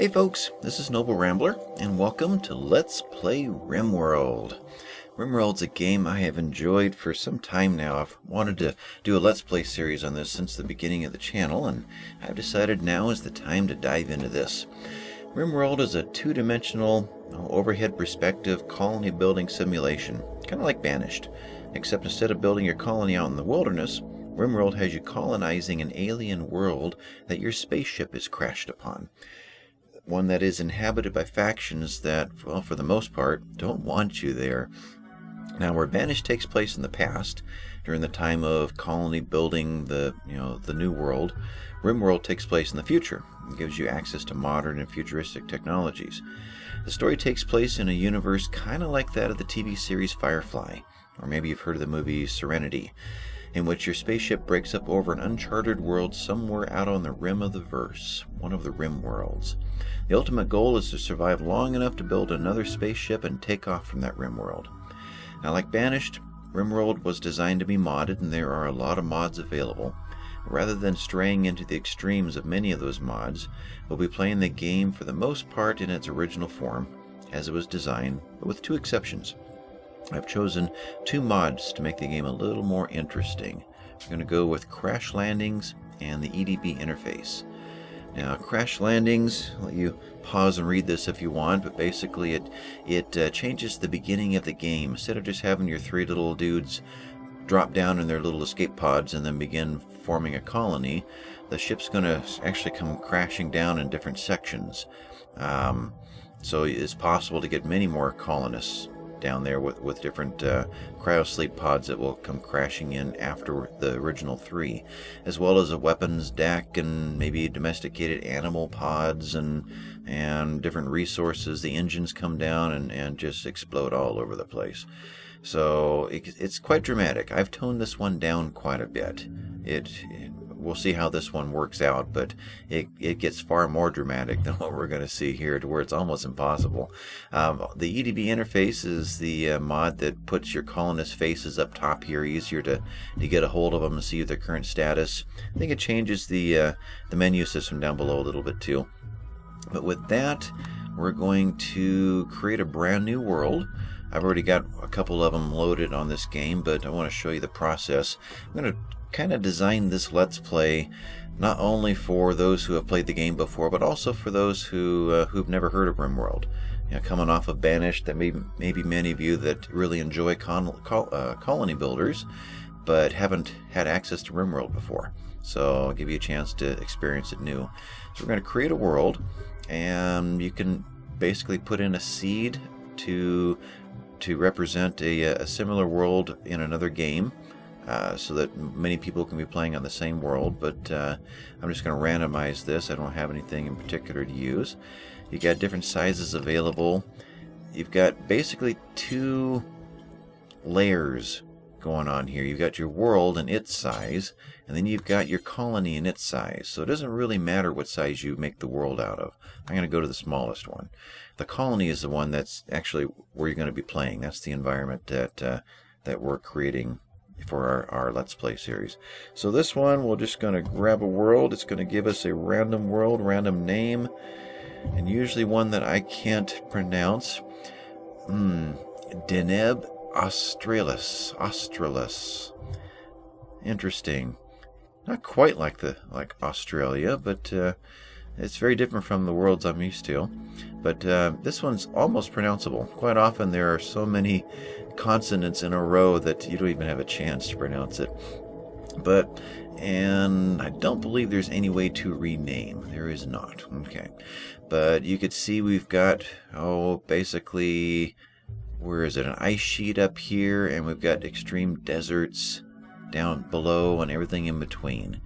Hey folks, this is Noble Rambler, and welcome to Let's Play RimWorld. RimWorld's a game I have enjoyed for some time now. I've wanted to do a Let's Play series on this since the beginning of the channel, and I've decided now is the time to dive into this. RimWorld is a two-dimensional, overhead perspective colony building simulation, kind of like Banished, except instead of building your colony out in the wilderness, RimWorld has you colonizing an alien world that your spaceship is crashed upon. One that is inhabited by factions that, well, for the most part, don't want you there. Now, where Banished takes place in the past, during the time of colony building the new world, RimWorld takes place in the future. It gives you access to modern and futuristic technologies. The story takes place in a universe kind of like that of the TV series Firefly, or maybe you've heard of the movie Serenity, in which your spaceship breaks up over an uncharted world somewhere out on the rim of the verse, one of the rim worlds. The ultimate goal is to survive long enough to build another spaceship and take off from that rim world. Now, like Banished, RimWorld was designed to be modded, and there are a lot of mods available. Rather than straying into the extremes of many of those mods, we'll be playing the game for the most part in its original form, as it was designed, but with two exceptions. I've chosen two mods to make the game a little more interesting. We're going to go with crash landings and the EDB interface. Now, crash landings, I'll let you pause and read this if you want, but basically it changes the beginning of the game. Instead of just having your three little dudes drop down in their little escape pods and then begin forming a colony, the ship's going to actually come crashing down in different sections. So it's possible to get many more colonists down there with different cryosleep pods that will come crashing in after the original three, as well as a weapons deck and maybe domesticated animal pods and different resources. The engines come down and just explode all over the place. So it's quite dramatic. I've toned this one down quite a bit. We'll see how this one works out, but it gets far more dramatic than what we're going to see here, to where it's almost impossible. The EDB interface is the mod that puts your colonist faces up top here, easier to get a hold of them and see their current status. I think it changes the menu system down below a little bit too. But with that, we're going to create a brand new world. I've already got a couple of them loaded on this game, but I want to show you the process. I'm going to kind of design this Let's Play not only for those who have played the game before, but also for those who've never heard of RimWorld. Coming off of Banished, that maybe many of you that really enjoy colony builders, but haven't had access to RimWorld before. So I'll give you a chance to experience it new. So we're going to create a world, and you can basically put in a seed to represent a similar world in another game, so that many people can be playing on the same world. But I'm just going to randomize this. I don't have anything in particular to use. You got different sizes available. You've got basically two layers going on here. You've got your world and its size, and then you've got your colony and its size. So it doesn't really matter what size you make the world out of. I'm going to go to the smallest one. The colony is the one that's actually where you're going to be playing. That's the environment that we're creating for our Let's Play series. So this one, we're just going to grab a world. It's going to give us a random world, random name, and usually one that I can't pronounce. Deneb Australis. Interesting. Not quite like Australia, but it's very different from the worlds I'm used to. But this one's almost pronounceable. Quite often there are so many consonants in a row that you don't even have a chance to pronounce it. And I don't believe there's any way to rename. There is not. Okay. But you could see we've got, basically, where is it? An ice sheet up here, and we've got extreme deserts down below and everything in between.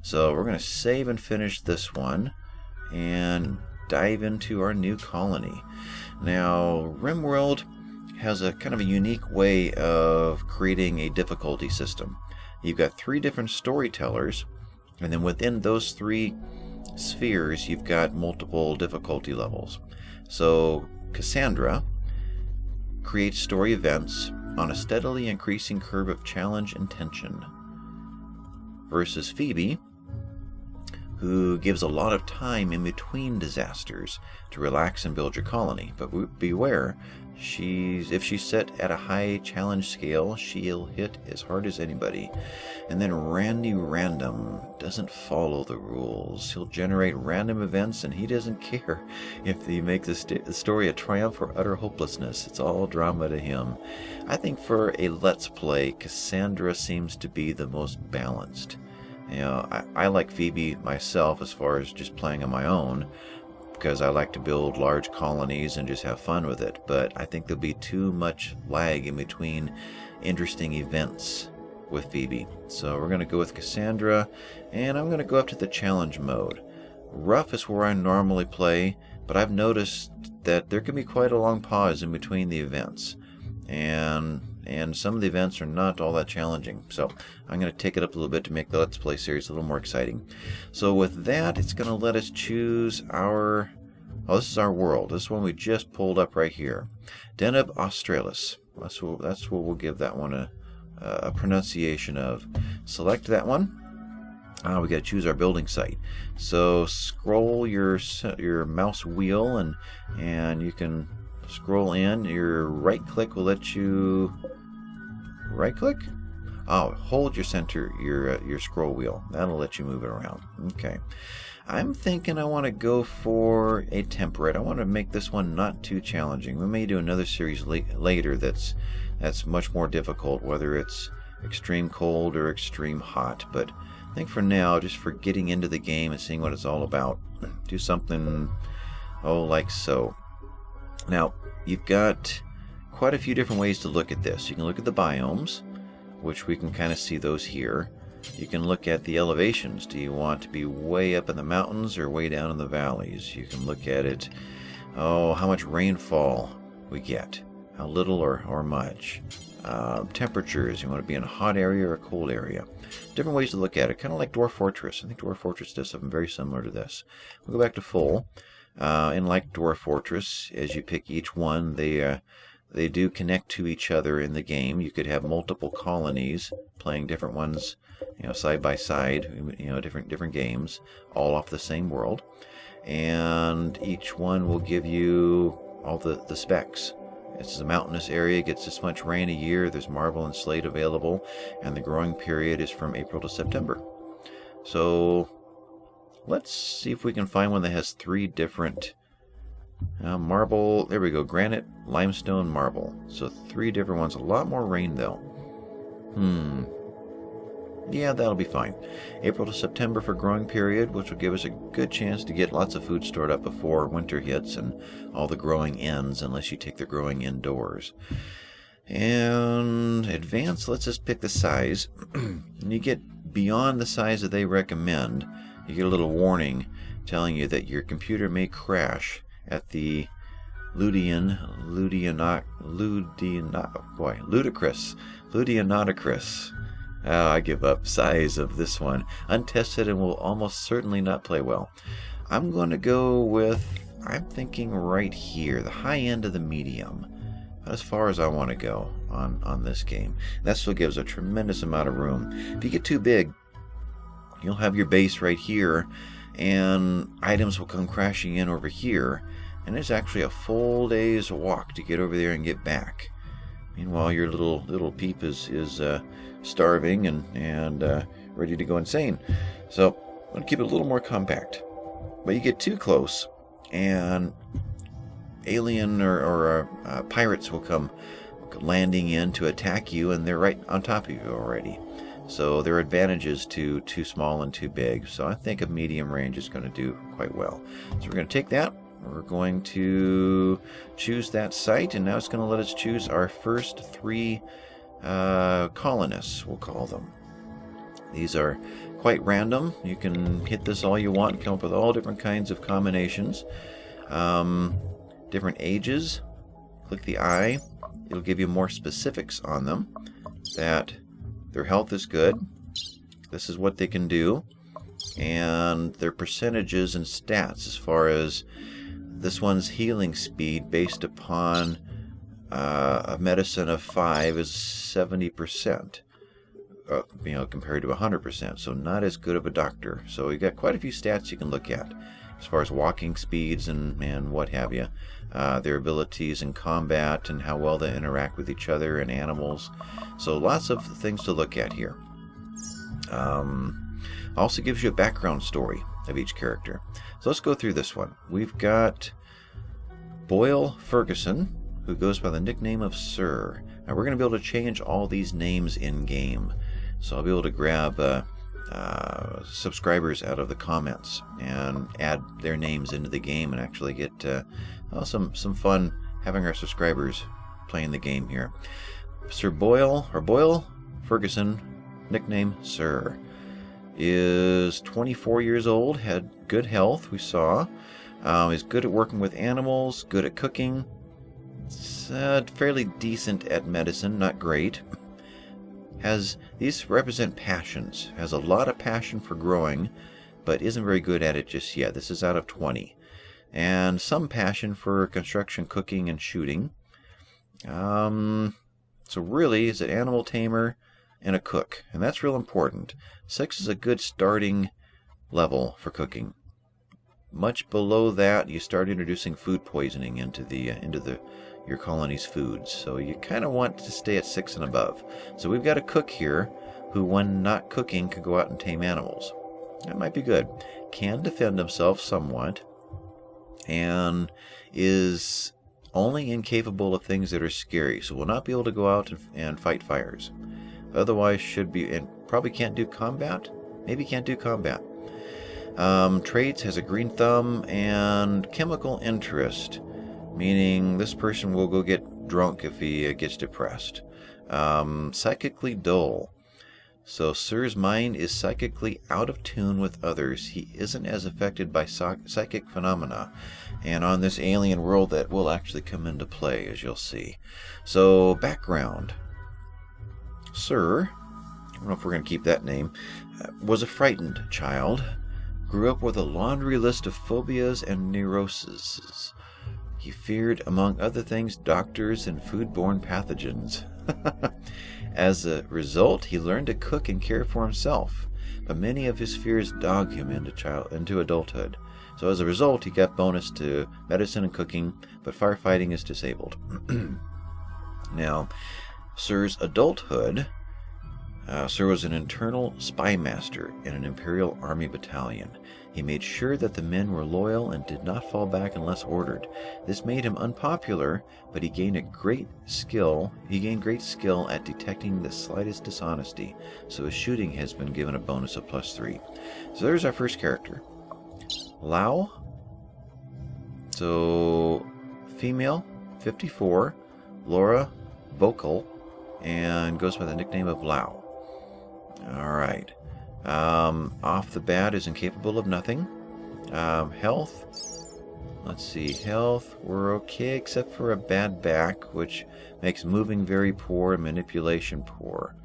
So we're going to save and finish this one and dive into our new colony. Now, RimWorld has a kind of a unique way of creating a difficulty system. You've got three different storytellers, and then within those three spheres you've got multiple difficulty levels. So Cassandra creates story events on a steadily increasing curve of challenge and tension, versus Phoebe, who gives a lot of time in between disasters to relax and build your colony. But beware, if she's set at a high challenge scale, she'll hit as hard as anybody. And then Randy Random doesn't follow the rules. He'll generate random events, and he doesn't care if they make the story a triumph or utter hopelessness. It's all drama to him. I think for a Let's Play, Cassandra seems to be the most balanced. You know, I like Phoebe myself as far as just playing on my own, because I like to build large colonies and just have fun with it. But I think there'll be too much lag in between interesting events with Phoebe. So we're going to go with Cassandra, and I'm going to go up to the challenge mode. Rough is where I normally play, but I've noticed that there can be quite a long pause in between the events. And some of the events are not all that challenging. So I'm going to take it up a little bit to make the Let's Play series a little more exciting. So with that, it's going to let us choose our... Oh, this is our world. This one we just pulled up right here. Deneb Australis. That's what we'll give that one a pronunciation of. Select that one. We got to choose our building site. So scroll your mouse wheel, and you can scroll in. Your right click will let you right click. Oh, hold your center your scroll wheel. That'll let you move it around. Okay. I'm thinking I want to go for a temperate. I want to make this one not too challenging. We may do another series later that's much more difficult, whether it's extreme cold or extreme hot. But I think for now, just for getting into the game and seeing what it's all about, do something, like so. Now, you've got quite a few different ways to look at this. You can look at the biomes, which we can kind of see those here. You can look at the elevations. Do you want to be way up in the mountains or way down in the valleys? You can look at it, how much rainfall we get, how little or much. Temperatures, you want to be in a hot area or a cold area. Different ways to look at it, kind of like Dwarf Fortress. I think Dwarf Fortress does something very similar to this. We'll go back to full. And like Dwarf Fortress, as you pick each one, they do connect to each other in the game. You could have multiple colonies playing different ones, side by side, different games, all off the same world. And each one will give you all the specs. It's a mountainous area, gets this much rain a year, there's marble and slate available, and the growing period is from April to September. So let's see if we can find one that has 3 different marble. There we go. Granite, limestone, marble. So 3 different ones. A lot more rain, though. Yeah, that'll be fine. April to September for growing period, which will give us a good chance to get lots of food stored up before winter hits and all the growing ends, unless you take the growing indoors. And advanced lets us pick the size. When you get beyond the size that they recommend, you get a little warning telling you that your computer may crash at the ludicrous, I give up, size of this one. Untested and will almost certainly not play well. I'm going to go with, I'm thinking right here, the high end of the medium. As far as I want to go on this game. That still gives a tremendous amount of room. If you get too big, you'll have your base right here, and items will come crashing in over here, and it's actually a full day's walk to get over there and get back. Meanwhile, your little peep is starving and ready to go insane. So I'm going to keep it a little more compact. But you get too close, and alien or pirates will come landing in to attack you, and they're right on top of you already. So there are advantages to too small and too big. So I think a medium range is going to do quite well. So we're going to take that. We're going to choose that site, and now it's going to let us choose our first 3 colonists, we'll call them. These are quite random. You can hit this all you want and come up with all different kinds of combinations. Different ages. Click the eye. It'll give you more specifics on them. That their health is good. This is what they can do. And their percentages and stats, as far as this one's healing speed based upon a medicine of 5 is 70%. compared to 100%. So not as good of a doctor. So you got quite a few stats you can look at as far as walking speeds and what have you. Their abilities in combat and how well they interact with each other and animals. So lots of things to look at here. Also gives you a background story of each character. So let's go through this one. We've got Boyle Ferguson, who goes by the nickname of Sir. Now we're going to be able to change all these names in-game. So I'll be able to grab subscribers out of the comments and add their names into the game and actually get some fun having our subscribers playing the game here. Sir Boyle, or Boyle Ferguson, nickname Sir, is 24 years old, had good health, we saw. He's good at working with animals, good at cooking. Fairly decent at medicine, not great. These represent passions. Has a lot of passion for growing, but isn't very good at it just yet. This is out of 20. And some passion for construction, cooking, and shooting. So really, is an animal tamer and a cook, and that's real important. 6 is a good starting level for cooking. Much below that, you start introducing food poisoning into your colony's foods. So you kind of want to stay at 6 and above. So we've got a cook here who, when not cooking, can go out and tame animals. That might be good. Can defend himself somewhat, and is only incapable of things that are scary. So will not be able to go out and fight fires. Otherwise should be, and probably can't do combat. Maybe can't do combat. Traits, has a green thumb and chemical interest, meaning this person will go get drunk if he gets depressed. Psychically dull. So Sir's mind is psychically out of tune with others. He isn't as affected by psychic phenomena. And on this alien world, that will actually come into play, as you'll see. So, background. Sir, I don't know if we're going to keep that name, was a frightened child. Grew up with a laundry list of phobias and neuroses. He feared, among other things, doctors and foodborne pathogens. As a result, he learned to cook and care for himself, but many of his fears dog him into adulthood. So as a result, he got bonus to medicine and cooking, but firefighting is disabled. Now, Sir's adulthood. Sir was an internal spy master in an Imperial Army battalion. He made sure that the men were loyal and did not fall back unless ordered. This made him unpopular, but he gained great skill at detecting the slightest dishonesty, so his shooting has been given a bonus of +3. So there's our first character. Lau. So, female, 54, Laura Vocal, and goes by the nickname of Lau. Alright. Off the bat is incapable of nothing. Health. Let's see. Health, we're okay except for a bad back, which makes moving very poor and manipulation poor.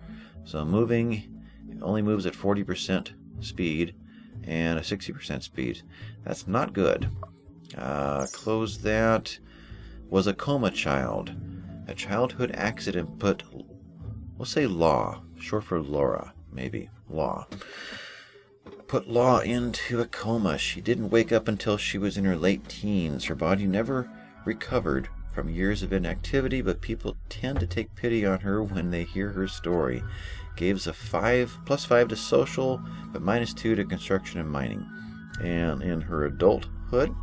So moving only moves at 40% speed and a 60% speed. That's not good. Close that. Was a coma child. A childhood accident put, we'll say Law, short for Laura, maybe. Law. Put Law into a coma. She didn't wake up until she was in her late teens. Her body never recovered from years of inactivity, but people tend to take pity on her when they hear her story. Gives a +5 to social, but -2 to construction and mining. And in her adulthood,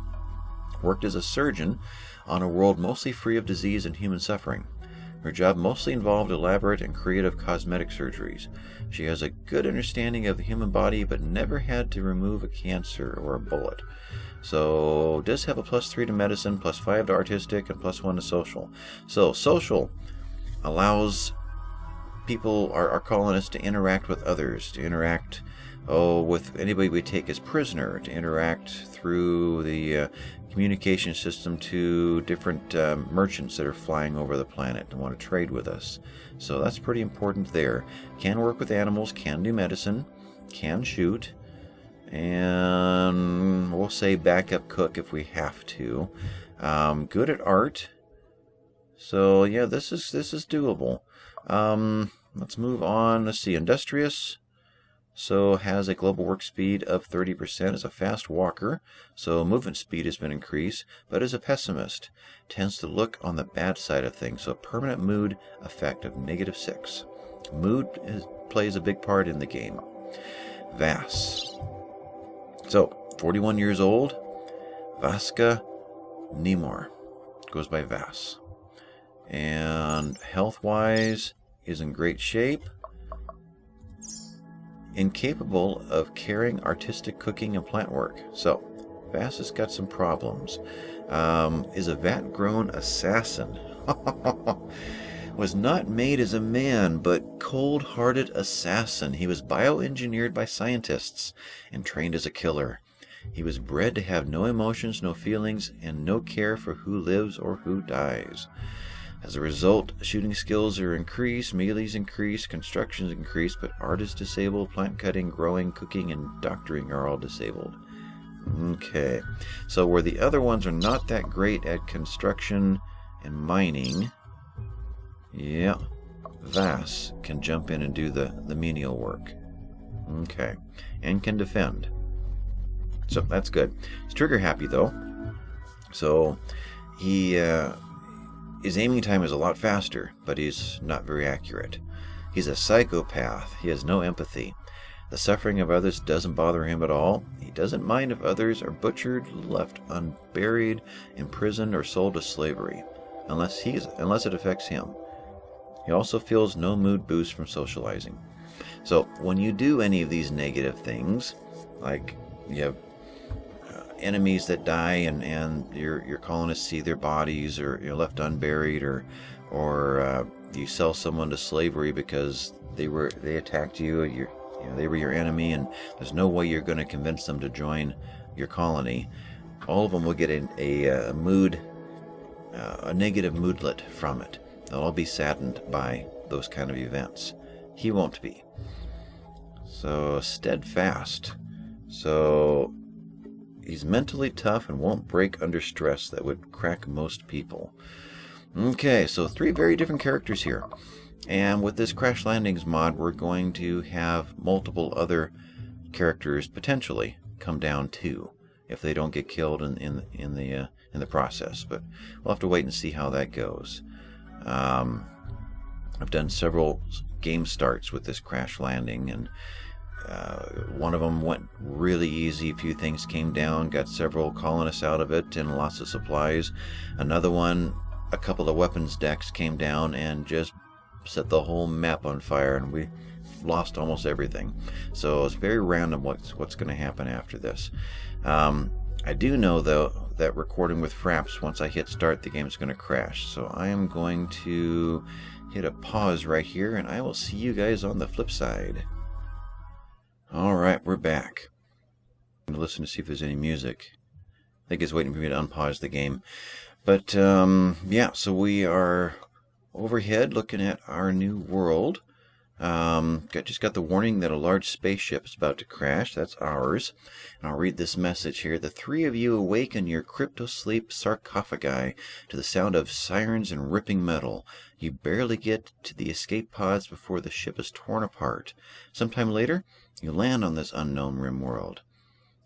worked as a surgeon on a world mostly free of disease and human suffering. Her job mostly involved elaborate and creative cosmetic surgeries. She has a good understanding of the human body, but never had to remove a cancer or a bullet. So, does have a +3 to medicine, +5 to artistic, and +1 to social. So, social allows people, our colonists, to interact with others, to interact with anybody we take as prisoner, to interact through the communication system to different merchants that are flying over the planet and want to trade with us. So that's pretty important there. Can work with animals, can do medicine, can shoot, and we'll say backup cook if we have to. Good at art. So yeah, this is doable. let's move on. Let's see, industrious. So has a global work speed of 30%, is a fast walker, so movement speed has been increased, but is a pessimist. Tends to look on the bad side of things, so a permanent mood effect of -6. Mood plays a big part in the game. Vas. So, 41 years old, Vaska Nemor. Goes by Vas. And health-wise is in great shape. Incapable of carrying artistic cooking and plant work. So, Vas has got some problems. Is a vat-grown assassin. Was not made as a man, but cold-hearted assassin. He was bioengineered by scientists and trained as a killer. He was bred to have no emotions, no feelings, and no care for who lives or who dies. As a result, shooting skills are increased, melee's increased, construction's increased, but art is disabled, plant cutting, growing, cooking, and doctoring are all disabled. Okay, so where the other ones are not that great at construction and mining, yeah, Vas can jump in and do the menial work. Okay, and can defend. So that's good. He's trigger happy though. So he... his aiming time is a lot faster, but he's not very accurate. He's a psychopath. He has no empathy. The suffering of others doesn't bother him at all. He doesn't mind if others are butchered, left unburied, imprisoned, or sold to slavery, unless it affects him. He also feels no mood boost from socializing. So when you do any of these negative things, like you have enemies that die and your colonists see their bodies, or you're left unburied, or you sell someone to slavery because they attacked you, they were your enemy, and there's no way you're going to convince them to join your colony. All of them will get a negative moodlet from it. They'll all be saddened by those kind of events. He won't be. So steadfast. So he's mentally tough and won't break under stress. That would crack most people. Okay, so 3 very different characters here. And with this Crash Landings mod, we're going to have multiple other characters potentially come down too, if they don't get killed in the process. But we'll have to wait and see how that goes. I've done several game starts with this Crash Landing, and one of them went really easy. A few things came down, got several colonists out of it and lots of supplies. Another one, a couple of weapons decks came down and just set the whole map on fire, and we lost almost everything. So it's very random what's going to happen after this. I do know though that recording with Fraps, once I hit start, the game's going to crash. So I am going to hit a pause right here, and I will see you guys on the flip side. Alright, we're back. I'm going to listen to see if there's any music. I think it's waiting for me to unpause the game. But, yeah, so we are overhead looking at our new world. Just got the warning that a large spaceship is about to crash. That's ours. And I'll read this message here. The 3 of you awaken your crypto-sleep sarcophagi to the sound of sirens and ripping metal. You barely get to the escape pods before the ship is torn apart. Sometime later, you land on this unknown RimWorld.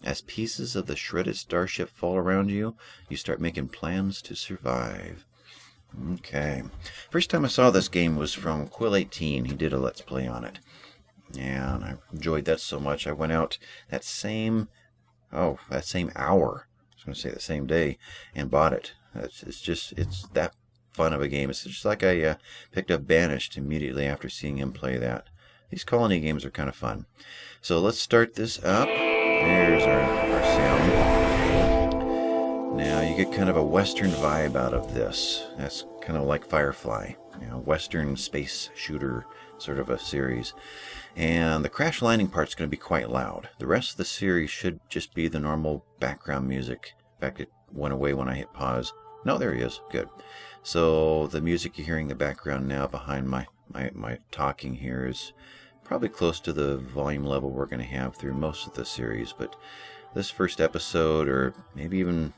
As pieces of the shredded starship fall around you, you start making plans to survive. Okay. First time I saw this game was from Quill18. He did a Let's Play on it. And I enjoyed that so much. I went out that same hour, I was going to say the same day, and bought it. It's that fun of a game. It's just like I picked up Banished immediately after seeing him play that. These colony games are kind of fun. So let's start this up. There's our sound. Now you get kind of a Western vibe out of this. That's kind of like Firefly, Western space shooter sort of a series. And the Crash Landing part's going to be quite loud. The rest of the series should just be the normal background music. In fact, it went away when I hit pause. No, there he is. Good. So the music you're hearing in the background now behind my talking here is probably close to the volume level we're going to have through most of the series. But this first episode, or maybe even...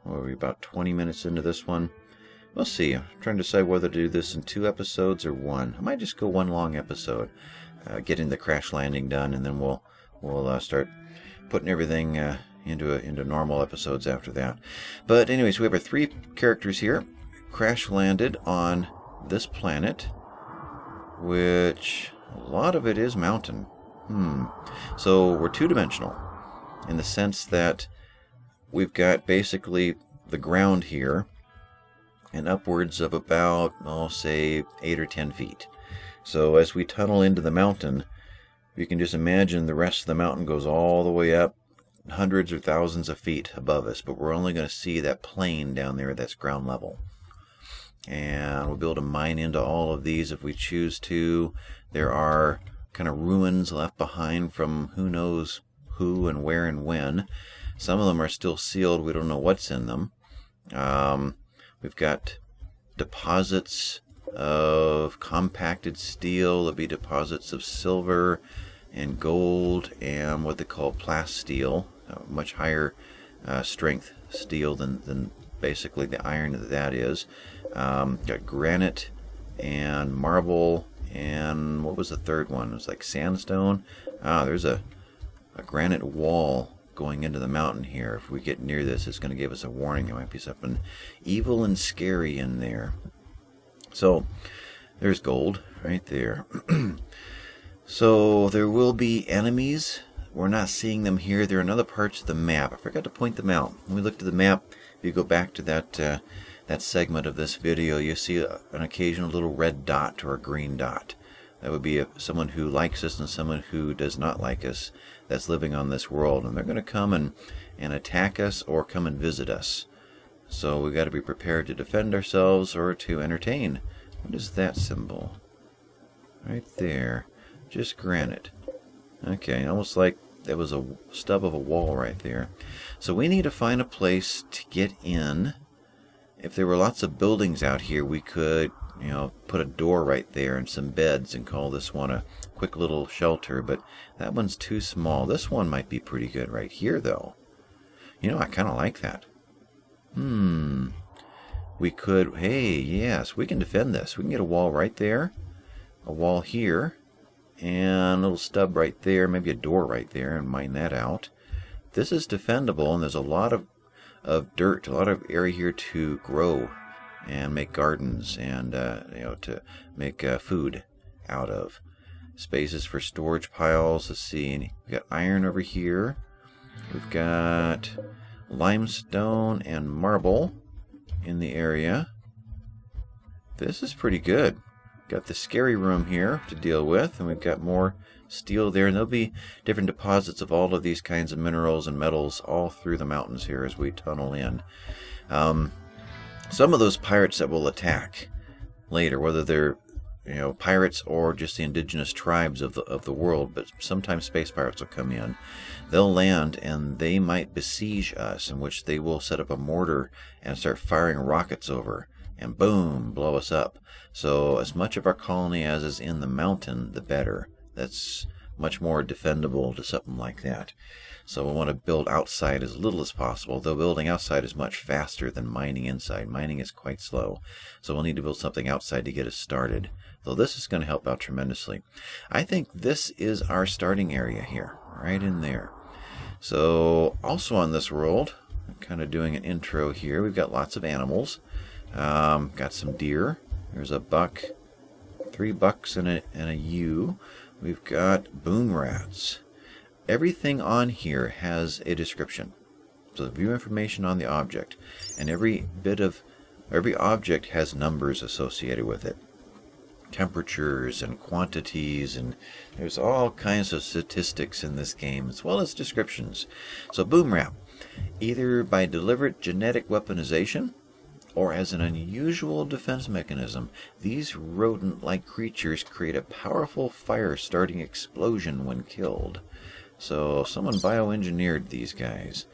we're about 20 minutes into this one. We'll see. I'm trying to decide whether to do this in 2 episodes or 1. I might just go 1 long episode, getting the crash landing done, and then we'll start putting everything into normal episodes after that. But anyways, we have our 3 characters here. Crash landed on this planet, which a lot of it is mountain. So we're 2-dimensional in the sense that we've got basically the ground here and upwards of about, say 8 or 10 feet. So as we tunnel into the mountain, you can just imagine the rest of the mountain goes all the way up hundreds or thousands of feet above us, but we're only going to see that plain down there that's ground level. And we'll be able to mine into all of these if we choose to. There are kind of ruins left behind from who knows who and where and when. Some of them are still sealed. We don't know what's in them. We've got deposits of compacted steel. There'll be deposits of silver and gold and what they call plasteel, much higher strength steel than basically the iron that is. Got granite and marble, and what was the third one? It was like sandstone. There's a granite wall going into the mountain here. If we get near this, it's going to give us a warning. There might be something evil and scary in there. So there's gold right there. So there will be enemies. We're not seeing them here. They're in other parts of the map. I forgot to point them out. When we looked at the map, if you go back to that segment of this video, you see an occasional little red dot or a green dot. That would be someone who likes us and someone who does not like us that's living on this world. And they're going to come and attack us or come and visit us. So we've got to be prepared to defend ourselves or to entertain. What is that symbol? Right there. Just granite. Okay, almost like there was a stub of a wall right there. So we need to find a place to get in. If there were lots of buildings out here, we could, put a door right there and some beds and call this one a quick little shelter, but that one's too small. This one might be pretty good right here, though. I kind of like that. We could, hey, yes, we can defend this. We can get a wall right there, a wall here, and a little stub right there, maybe a door right there, and mine that out. This is defendable, and there's a lot of dirt, a lot of area here to grow and make gardens and to make food out of. Spaces for storage piles. Let's see, we've got iron over here. We've got limestone and marble in the area. This is pretty good. Got the scary room here to deal with, and we've got more steel there, and there'll be different deposits of all of these kinds of minerals and metals all through the mountains here as we tunnel in. Some of those pirates that will attack later, whether they're pirates or just the indigenous tribes of the world, but sometimes space pirates will come in. They'll land and they might besiege us, in which they will set up a mortar and start firing rockets over, and boom, blow us up. So as much of our colony as is in the mountain, the better. That's much more defendable to something like that. So we'll want to build outside as little as possible, though building outside is much faster than mining inside. Mining is quite slow. So we'll need to build something outside to get us started. Though this is going to help out tremendously. I think this is our starting area here, right in there. So also on this world, I'm kind of doing an intro here. We've got lots of animals. Got some deer. There's a buck, 3 bucks and a ewe. We've got boom rats. Everything on here has a description. So view information on the object, and every object has numbers associated with it. Temperatures and quantities, and there's all kinds of statistics in this game, as well as descriptions. So boom rat, either by deliberate genetic weaponization or as an unusual defense mechanism, these rodent-like creatures create a powerful fire-starting explosion when killed. So someone bioengineered these guys.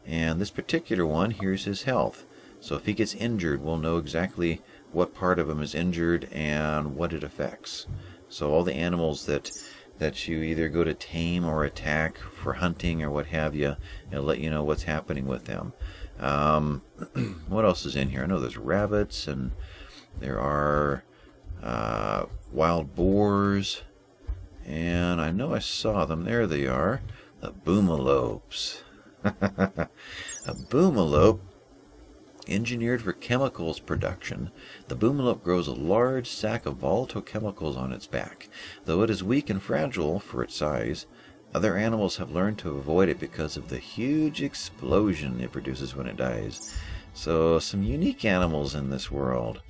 And this particular one, here's his health. So if he gets injured, we'll know exactly what part of him is injured and what it affects. So all the animals that you either go to tame or attack for hunting or what have you, it'll let you know what's happening with them. What else is in here? I know there's rabbits, and there are wild boars, and I know I saw them. There they are, the boomalopes. A boomalope, engineered for chemicals production, the boomalope grows a large sack of volatile chemicals on its back. Though it is weak and fragile for its size, other animals have learned to avoid it because of the huge explosion it produces when it dies. So, some unique animals in this world.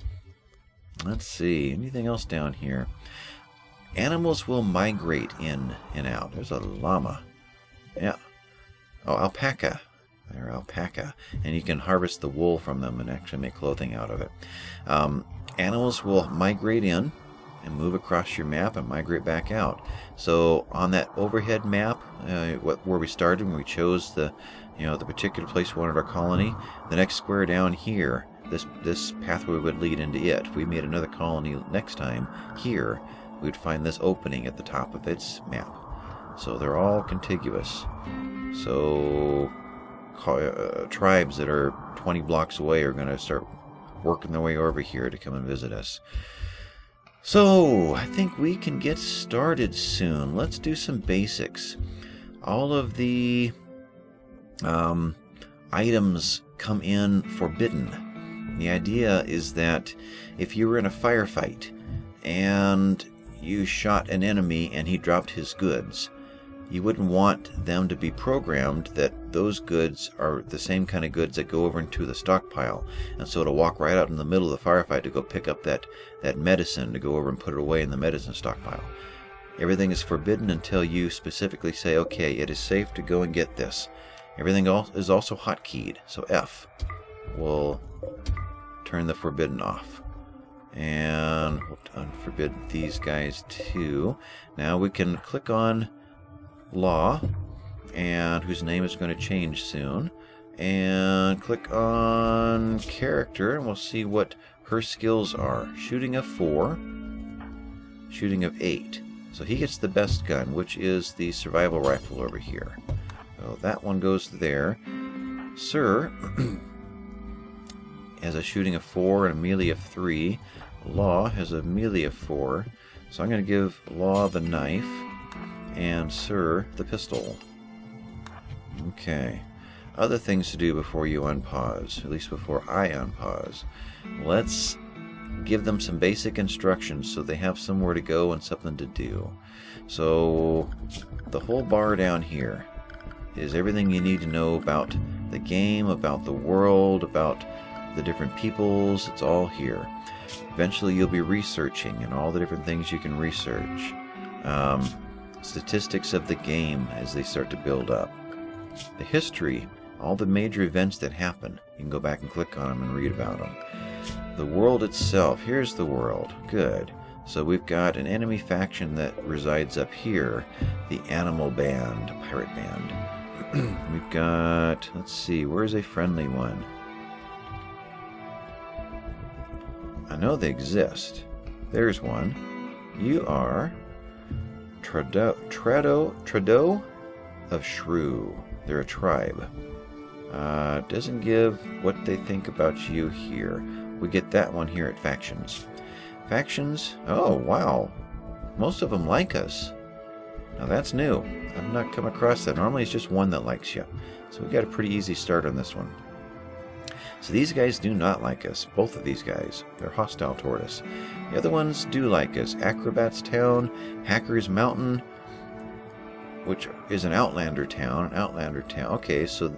Let's see, anything else down here? Animals will migrate in and out. There's a llama. Yeah. Oh, alpaca. They're alpaca. And you can harvest the wool from them and actually make clothing out of it. Animals will migrate in and move across your map and migrate back out. So on that overhead map, where we started when we chose the particular place we wanted our colony, the next square down here, this pathway would lead into it. If we made another colony next time here, we'd find this opening at the top of its map. So they're all contiguous. So tribes that are 20 blocks away are going to start working their way over here to come and visit us. So I think we can get started soon. Let's do some basics. All of the items come in forbidden. The idea is that if you were in a firefight and you shot an enemy and he dropped his goods, you wouldn't want them to be programmed that those goods are the same kind of goods that go over into the stockpile. And so to walk right out in the middle of the firefight to go pick up that medicine, to go over and put it away in the medicine stockpile. Everything is forbidden until you specifically say, okay, it is safe to go and get this. Everything else is also hotkeyed. So F will turn the forbidden off. And we'll unforbid these guys too. Now we can click on Law, and whose name is going to change soon, and click on Character, and we'll see what her skills are. Shooting of 4, shooting of 8. So he gets the best gun, which is the survival rifle over here. So that one goes there. Sir has a shooting of 4 and a melee of 3. Law has a melee of 4. So I'm going to give Law the knife and Sir the pistol. Okay. Other things to do before you unpause, at least before I unpause. Let's give them some basic instructions so they have somewhere to go and something to do. So the whole bar down here is everything you need to know about the game, about the world, about the different peoples. It's all here. Eventually you'll be researching and all the different things you can research. Statistics of the game as they start to build up. The history, all the major events that happen. You can go back and click on them and read about them. The world itself. Here's the world. Good. So we've got an enemy faction that resides up here. The Animal Band, Pirate Band. We've got, let's see, where's a friendly one? I know they exist. There's one. You are Trado of Shrew. They're a tribe. Doesn't give what they think about you here. We get that one here at Factions. Factions? Oh, wow. Most of them like us. Now that's new. I've not come across that. Normally it's just one that likes you. So we got a pretty easy start on this one. So these guys do not like us. Both of these guys. They're hostile toward us. The other ones do like us. Acrobat's Town, Hacker's Mountain, which is an Outlander town. Okay, so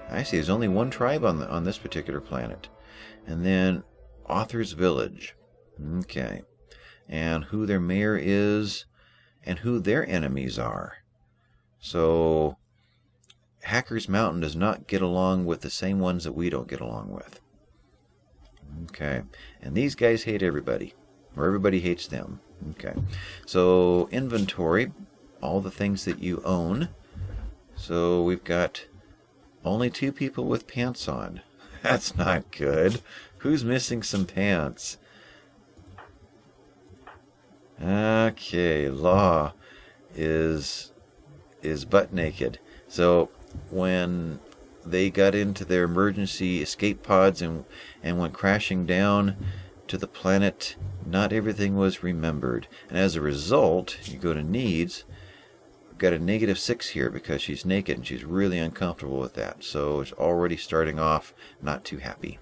I see there's only one tribe on this particular planet. And then Author's Village. Okay. And who their mayor is and who their enemies are. So Hacker's Mountain does not get along with the same ones that we don't get along with. Okay. And these guys hate everybody. Or everybody hates them. Okay. So inventory, all the things that you own. So we've got only 2 people with pants on. That's not good. Who's missing some pants? Okay, Law is butt naked. So when they got into their emergency escape pods and went crashing down to the planet, not everything was remembered. And as a result, you go to needs, we've got a -6 here because she's naked and she's really uncomfortable with that. So it's already starting off not too happy.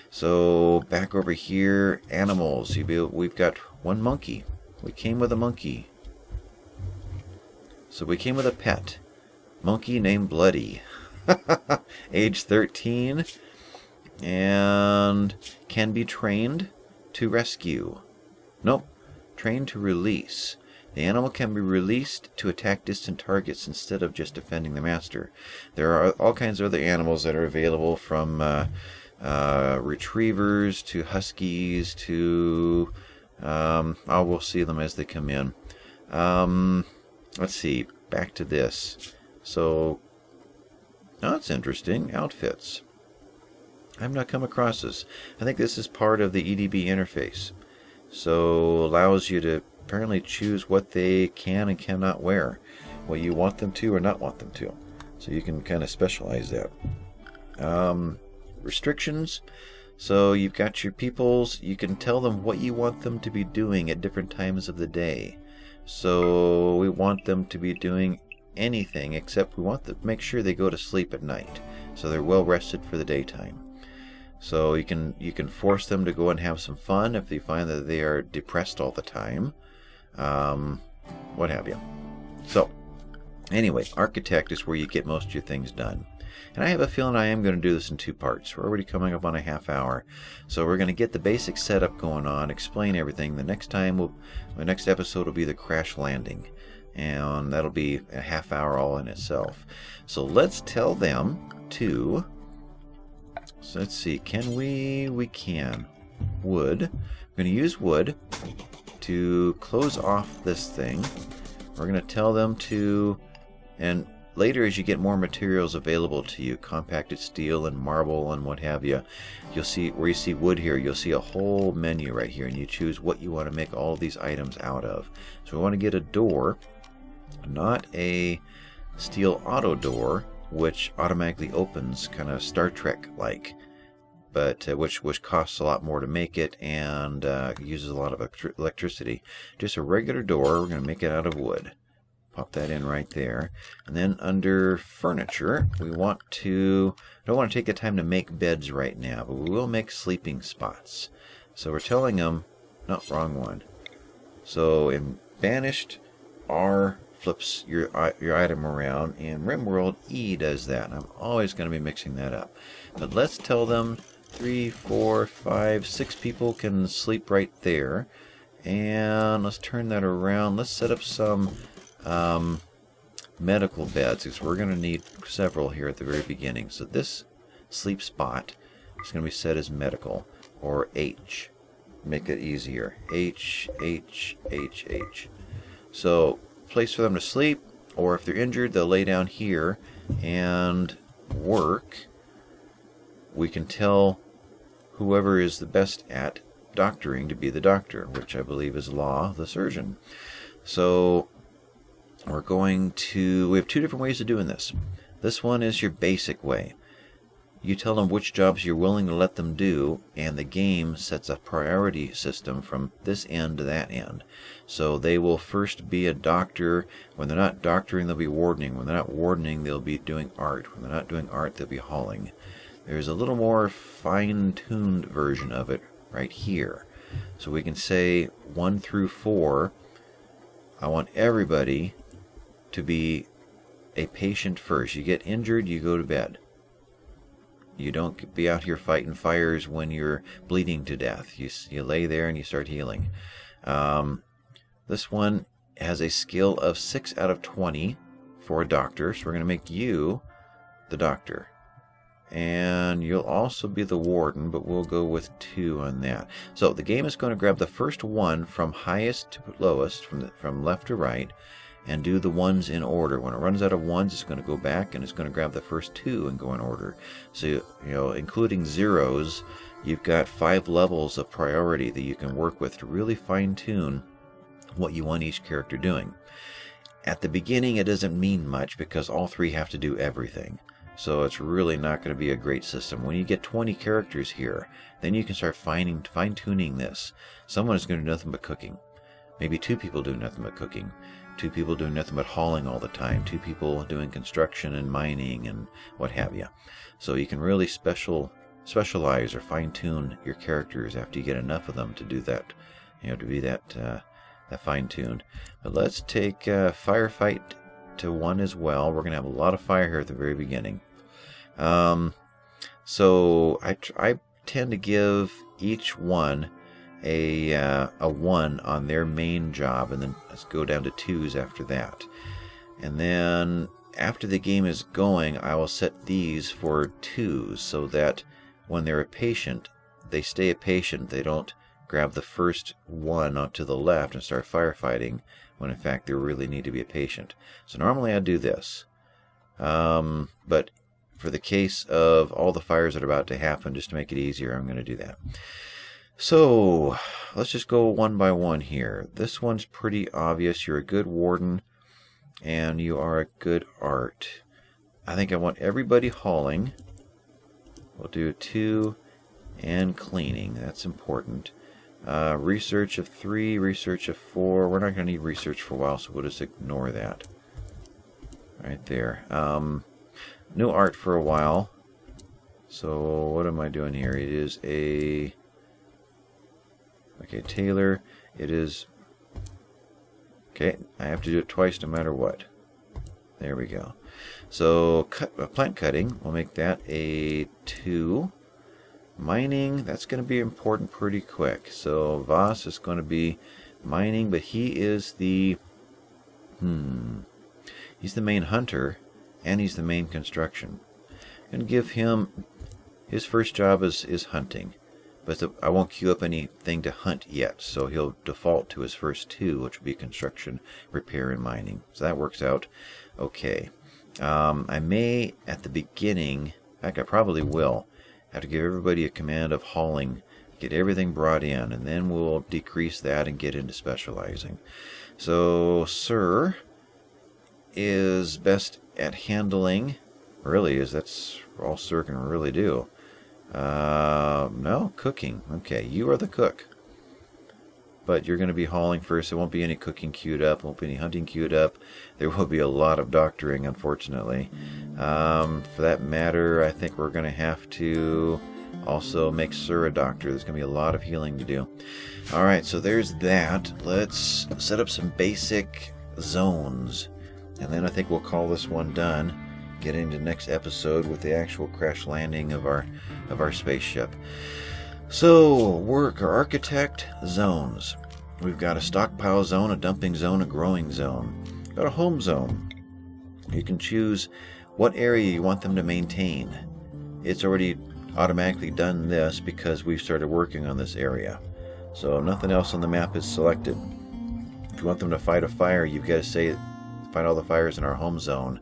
So back over here, animals. We've got one monkey. We came with a monkey. So we came with a pet. Monkey named Bloody. Age 13. And can be trained to rescue. Nope. Trained to release. The animal can be released to attack distant targets instead of just defending the master. There are all kinds of other animals that are available, from retrievers to huskies to... we'll see them as they come in. Let's see. Back to this. So, that's interesting. Outfits. I've not come across this. I think this is part of the EDB interface. So, allows you to apparently choose what they can and cannot wear. What you want them to or not want them to. So you can kind of specialize that. Restrictions. So you've got your peoples. You can tell them what you want them to be doing at different times of the day. So we want them to be doing anything except we want to make sure they go to sleep at night, so they're well rested for the daytime. So you can force them to go and have some fun if they find that they are depressed all the time, what have you. So anyway, architect is where you get most of your things done. And I have a feeling I am going to do this in 2 parts. We're already coming up on a half hour. So we're going to get the basic setup going on, explain everything. The next episode will be the crash landing. And that'll be a half hour all in itself. So let's tell them to... So let's see, can we? We can. Wood. We're going to use wood to close off this thing. We're going to tell them to... And later, as you get more materials available to you, compacted steel and marble and what have you, you'll see, where you see wood here, you'll see a whole menu right here, and you choose what you want to make all of these items out of. So we want to get a door, not a steel auto door, which automatically opens, kind of Star Trek-like, but which costs a lot more to make it and uses a lot of electricity. Just a regular door. We're going to make it out of wood. Pop that in right there. And then under furniture, we want to... don't want to take the time to make beds right now, but we will make sleeping spots. So we're telling them... no, wrong one. So in Banished, R flips your item around. In RimWorld, E does that. And I'm always going to be mixing that up. But let's tell them 3, 4, 5, 6 people can sleep right there. And let's turn that around. Let's set up some... medical beds, because we're going to need several here at the very beginning. So this sleep spot is going to be set as medical, or H. Make it easier. H, H, H, H. So place for them to sleep, or if they're injured, they'll lay down here and work. We can tell whoever is the best at doctoring to be the doctor, which I believe is Law, the surgeon. So we're going to... we have 2 different ways of doing this. This one is your basic way. You tell them which jobs you're willing to let them do, and the game sets a priority system from this end to that end. So they will first be a doctor. When they're not doctoring, they'll be wardening. When they're not wardening, they'll be doing art. When they're not doing art, they'll be hauling. There's a little more fine-tuned version of it right here. So we can say 1 through 4, I want everybody to be a patient first. You get injured, you go to bed. You don't be out here fighting fires when you're bleeding to death. You lay there and you start healing. This one has a skill of 6 out of 20 for a doctor, so we're going to make you the doctor. And you'll also be the warden, but we'll go with 2 on that. So the game is going to grab the first one from highest to lowest, from left to right, and do the ones in order. When it runs out of ones, it's going to go back and it's going to grab the first 2 and go in order. So, you know, including zeros, you've got 5 levels of priority that you can work with to really fine-tune what you want each character doing. At the beginning, it doesn't mean much because all 3 have to do everything. So it's really not going to be a great system. When you get 20 characters here, then you can start fine-tuning this. Someone is going to do nothing but cooking. Maybe 2 people do nothing but cooking. 2 people doing nothing but hauling all the time. 2 people doing construction and mining and what have you. So you can really specialize or fine-tune your characters after you get enough of them to do that. To be that fine-tuned. But let's take firefight to 1 as well. We're going to have a lot of fire here at the very beginning. So I tend to give each one a 1 on their main job, and then let's go down to 2s after that. And then after the game is going, I will set these for 2s so that when they're a patient, they stay a patient. They don't grab the first one up to the left and start firefighting when in fact they really need to be a patient. So normally I do this, but for the case of all the fires that are about to happen, just to make it easier, I'm going to do that. So let's just go one by one here. This one's pretty obvious. You're a good warden and you are a good art. I think I want everybody hauling. We'll do 2 and cleaning. That's important. Research of 3, research of 4. We're not going to need research for a while, so we'll just ignore that. Right there. No art for a while. So what am I doing here? It is a... Okay, Taylor. It is... Okay, I have to do it twice no matter what. There we go. So plant cutting, we'll make that a 2. Mining, that's going to be important pretty quick. So Voss is going to be mining, but he is the he's the main hunter and he's the main construction. I'm going to give him his first job is hunting, but I won't queue up anything to hunt yet, so he'll default to his first 2, which will be construction, repair, and mining. So that works out okay. I may at the beginning, in fact I probably will, have to give everybody a command of hauling, get everything brought in, and then we'll decrease that and get into specializing. So Sir is best at handling, really is, that's all Sir can really do. No, cooking. Okay, you are the cook. But you're going to be hauling first. There won't be any cooking queued up. Won't be any hunting queued up. There will be a lot of doctoring, unfortunately. For that matter, I think we're going to have to also make Sir a doctor. There's going to be a lot of healing to do. Alright, so there's that. Let's set up some basic zones. And then I think we'll call this one done. Get into the next episode with the actual crash landing of our spaceship. So, work or architect zones. We've got a stockpile zone, a dumping zone, a growing zone. We've got a home zone. You can choose what area you want them to maintain. It's already automatically done this because we've started working on this area. So nothing else on the map is selected. If you want them to fight a fire, you've got to say fight all the fires in our home zone.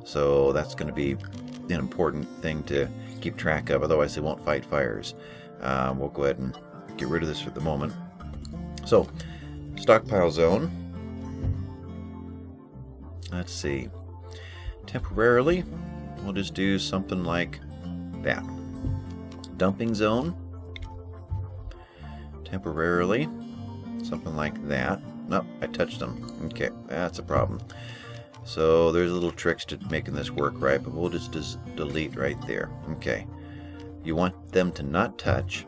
So that's going to be an important thing to keep track of, otherwise they won't fight fires. We'll go ahead and get rid of this for the moment. So, stockpile zone. Let's see. Temporarily, we'll just do something like that. Dumping zone. Temporarily, something like that. Nope, I touched them. Okay, that's a problem. So there's little tricks to making this work right, but we'll just delete right there. Okay. You want them to not touch,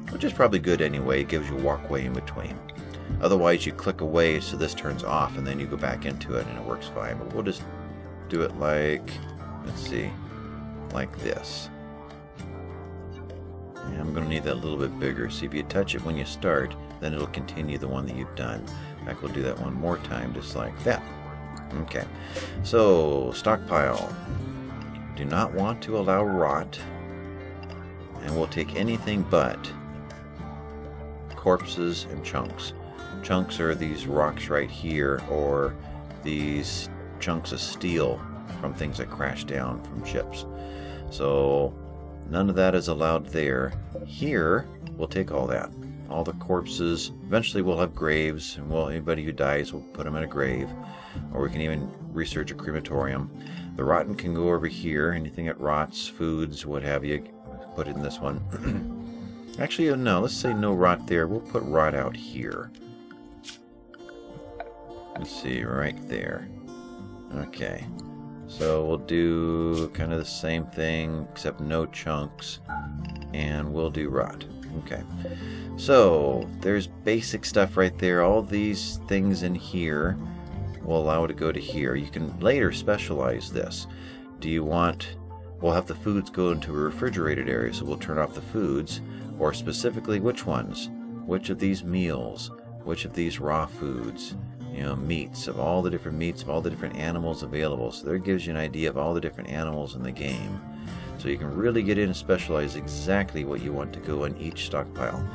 which is probably good anyway. It gives you a walkway in between. Otherwise, you click away so this turns off, and then you go back into it, and it works fine. But we'll just do it like, let's see, like this. And I'm going to need that a little bit bigger. See, if you touch it when you start, then it'll continue the one that you've done. In fact, we'll do that one more time, just like that. Okay. So, stockpile. Do not want to allow rot. And we'll take anything but corpses and chunks. Chunks are these rocks right here, or these chunks of steel from things that crash down from ships. So none of that is allowed there. Here, we'll take all that. all the corpses. Eventually we'll have graves, and anybody who dies, we'll put them in a grave. Or we can even research a crematorium. The rotten can go over here. Anything that rots, foods, what have you, put it in this one. Actually, no, let's say no rot there. We'll put rot out here. Let's see, right there. Okay. So we'll do kind of the same thing, except no chunks. And we'll do rot. Okay. So, there's basic stuff right there. All these things in here will allow it to go to here. You can later specialize this. Do you want... We'll have the foods go into a refrigerated area, so we'll turn off the foods. Or specifically, which ones? Which of these meals? Which of these raw foods? You know, meats, of all the different meats, of all the different animals available. So that gives you an idea of all the different animals in the game. So you can really get in and specialize exactly what you want to go in each stockpile.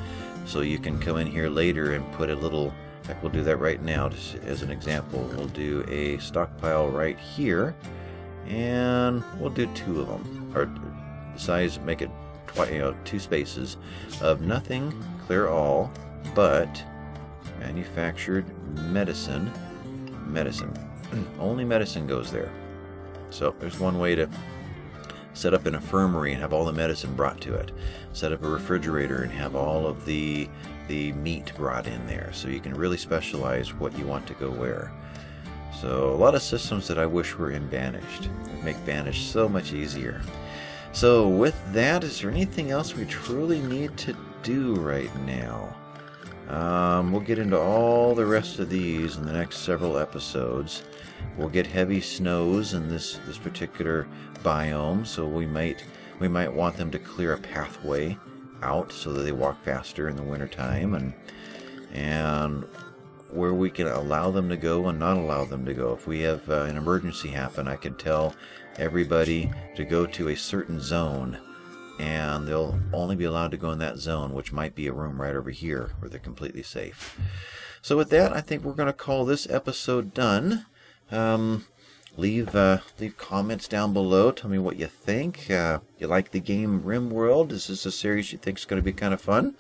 So you can come in here later and put a little... In fact, we'll do that right now, just as an example. We'll do a stockpile right here. And we'll do 2 of them. Or size, make it 2 spaces of nothing, clear all, but manufactured medicine. Only medicine goes there. So there's one way to set up an infirmary and have all the medicine brought to it. Set up a refrigerator and have all of the meat brought in there. So you can really specialize what you want to go where. So a lot of systems that I wish were in Banished. It would make Banished so much easier. So with that, is there anything else we truly need to do right now? We'll get into all the rest of these in the next several episodes. We'll get heavy snows in this particular biome, so we might want them to clear a pathway out so that they walk faster in the wintertime, and where we can allow them to go and not allow them to go. If we have an emergency happen, I could tell everybody to go to a certain zone, and they'll only be allowed to go in that zone, which might be a room right over here where they're completely safe. So with that, I think we're going to call this episode done. Leave comments down below. Tell me what you think. You like the game RimWorld? Is this a series you think is going to be kind of fun?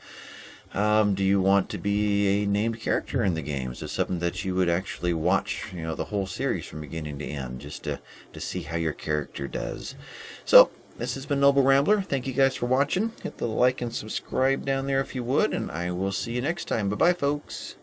Do you want to be a named character in the game? Is this something that you would actually watch, the whole series from beginning to end, just to see how your character does? So, this has been Noble Rambler. Thank you guys for watching. Hit the like and subscribe down there if you would, and I will see you next time. Bye-bye, folks.